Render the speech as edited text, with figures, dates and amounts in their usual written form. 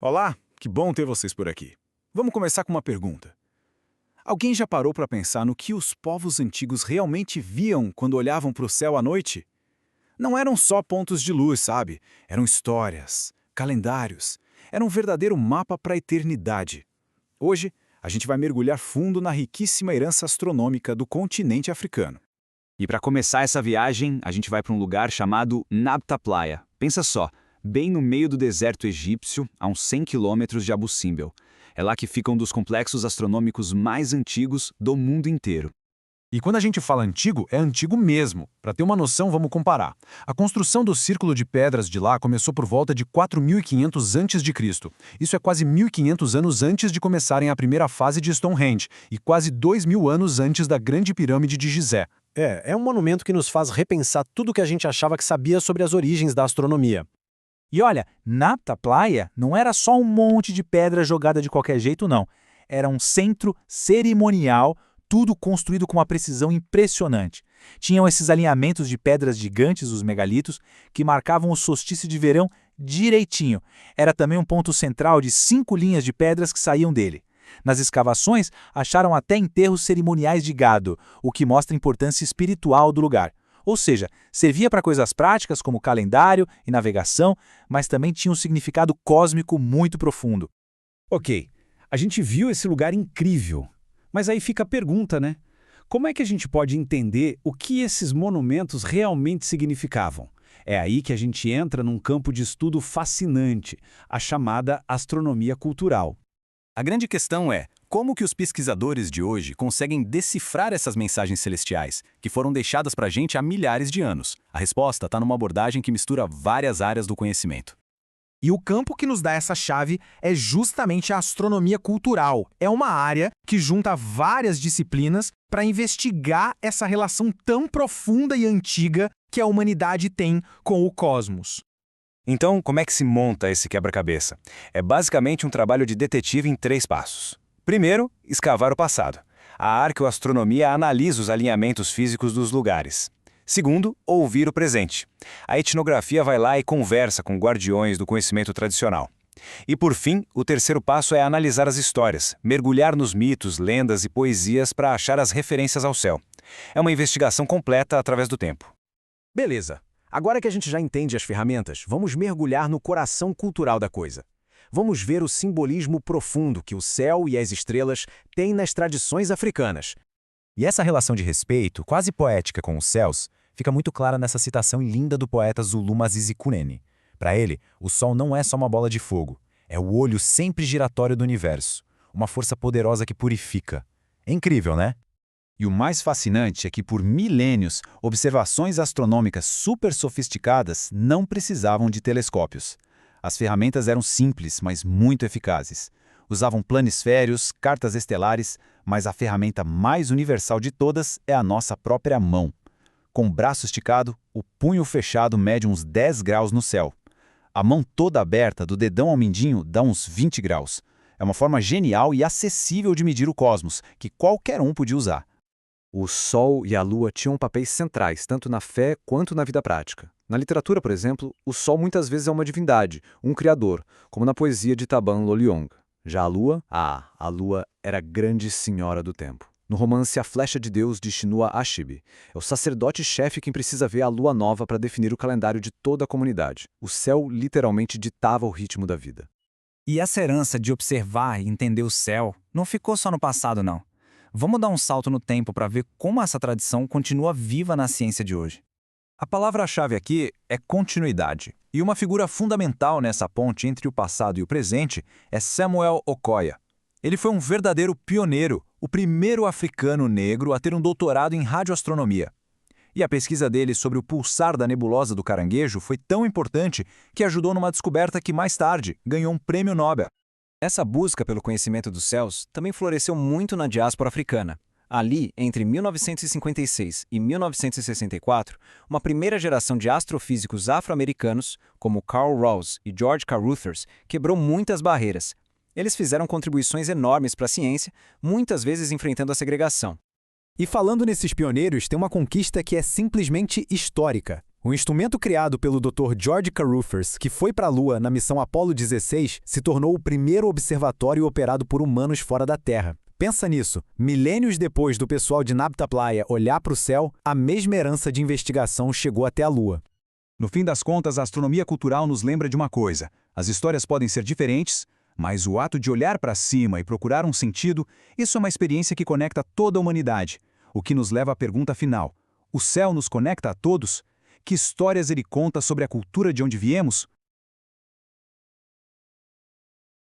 Olá, que bom ter vocês por aqui. Vamos começar com uma pergunta. Alguém já parou para pensar no que os povos antigos realmente viam quando olhavam para o céu à noite? Não eram só pontos de luz, sabe? Eram histórias, calendários. Era um verdadeiro mapa para a eternidade. Hoje, a gente vai mergulhar fundo na riquíssima herança astronômica do continente africano. E para começar essa viagem, a gente vai para um lugar chamado Nabta Playa. Pensa só, bem no meio do deserto egípcio, a uns 100 quilômetros de Abu Simbel. É lá que fica um dos complexos astronômicos mais antigos do mundo inteiro. E quando a gente fala antigo, é antigo mesmo. Para ter uma noção, vamos comparar. A construção do Círculo de Pedras de lá começou por volta de 4.500 a.C. Isso é quase 1.500 anos antes de começarem a primeira fase de Stonehenge e quase 2.000 anos antes da Grande Pirâmide de Gizé. É um monumento que nos faz repensar tudo que a gente achava que sabia sobre as origens da astronomia. E olha, Nabta Playa não era só um monte de pedra jogada de qualquer jeito, não. Era um centro cerimonial, tudo construído com uma precisão impressionante. Tinham esses alinhamentos de pedras gigantes, os megalitos, que marcavam o solstício de verão direitinho. Era também um ponto central de 5 linhas de pedras que saíam dele. Nas escavações, acharam até enterros cerimoniais de gado, o que mostra a importância espiritual do lugar. Ou seja, servia para coisas práticas como calendário e navegação, mas também tinha um significado cósmico muito profundo. Ok, a gente viu esse lugar incrível. Mas aí fica a pergunta, né? Como é que a gente pode entender o que esses monumentos realmente significavam? É aí que a gente entra num campo de estudo fascinante, a chamada astronomia cultural. A grande questão é, como que os pesquisadores de hoje conseguem decifrar essas mensagens celestiais, que foram deixadas para a gente há milhares de anos? A resposta está numa abordagem que mistura várias áreas do conhecimento. E o campo que nos dá essa chave é justamente a astronomia cultural. É uma área que junta várias disciplinas para investigar essa relação tão profunda e antiga que a humanidade tem com o cosmos. Então, como é que se monta esse quebra-cabeça? É basicamente um trabalho de detetive em 3 passos. Primeiro, escavar o passado. A arqueoastronomia analisa os alinhamentos físicos dos lugares. Segundo, ouvir o presente. A etnografia vai lá e conversa com guardiões do conhecimento tradicional. E por fim, o terceiro passo é analisar as histórias, mergulhar nos mitos, lendas e poesias para achar as referências ao céu. É uma investigação completa através do tempo. Beleza. Agora que a gente já entende as ferramentas, vamos mergulhar no coração cultural da coisa. Vamos ver o simbolismo profundo que o céu e as estrelas têm nas tradições africanas. E essa relação de respeito, quase poética com os céus, fica muito clara nessa citação linda do poeta Zulu Masisi Kunene. Para ele, o Sol não é só uma bola de fogo, é o olho sempre giratório do universo, uma força poderosa que purifica. É incrível, né? E o mais fascinante é que, por milênios, observações astronômicas super sofisticadas não precisavam de telescópios. As ferramentas eram simples, mas muito eficazes. Usavam planisférios, cartas estelares, mas a ferramenta mais universal de todas é a nossa própria mão. Com o braço esticado, o punho fechado mede uns 10 graus no céu. A mão toda aberta, do dedão ao mindinho, dá uns 20 graus. É uma forma genial e acessível de medir o cosmos, que qualquer um podia usar. O Sol e a Lua tinham papéis centrais, tanto na fé quanto na vida prática. Na literatura, por exemplo, o Sol muitas vezes é uma divindade, um criador, como na poesia de Taban Loliong. Já a Lua? A Lua era a grande senhora do tempo. No romance A Flecha de Deus, de Chinua Achebe, é o sacerdote-chefe quem precisa ver a lua nova para definir o calendário de toda a comunidade. O céu literalmente ditava o ritmo da vida. E essa herança de observar e entender o céu não ficou só no passado, não. Vamos dar um salto no tempo para ver como essa tradição continua viva na ciência de hoje. A palavra-chave aqui é continuidade. E uma figura fundamental nessa ponte entre o passado e o presente é Samuel Okoya. Ele foi um verdadeiro pioneiro, o primeiro africano negro a ter um doutorado em radioastronomia. E a pesquisa dele sobre o pulsar da nebulosa do Caranguejo foi tão importante que ajudou numa descoberta que mais tarde ganhou um prêmio Nobel. Essa busca pelo conhecimento dos céus também floresceu muito na diáspora africana. Ali, entre 1956 e 1964, uma primeira geração de astrofísicos afro-americanos, como Carl Rawls e George Caruthers, quebrou muitas barreiras. Eles fizeram contribuições enormes para a ciência, muitas vezes enfrentando a segregação. E falando nesses pioneiros, tem uma conquista que é simplesmente histórica. O instrumento criado pelo Dr. George Caruthers, que foi para a Lua na missão Apollo 16, se tornou o primeiro observatório operado por humanos fora da Terra. Pensa nisso, milênios depois do pessoal de Nabta Playa olhar para o céu, a mesma herança de investigação chegou até a Lua. No fim das contas, a astronomia cultural nos lembra de uma coisa: as histórias podem ser diferentes, mas o ato de olhar para cima e procurar um sentido, isso é uma experiência que conecta toda a humanidade. O que nos leva à pergunta final: o céu nos conecta a todos? Que histórias ele conta sobre a cultura de onde viemos?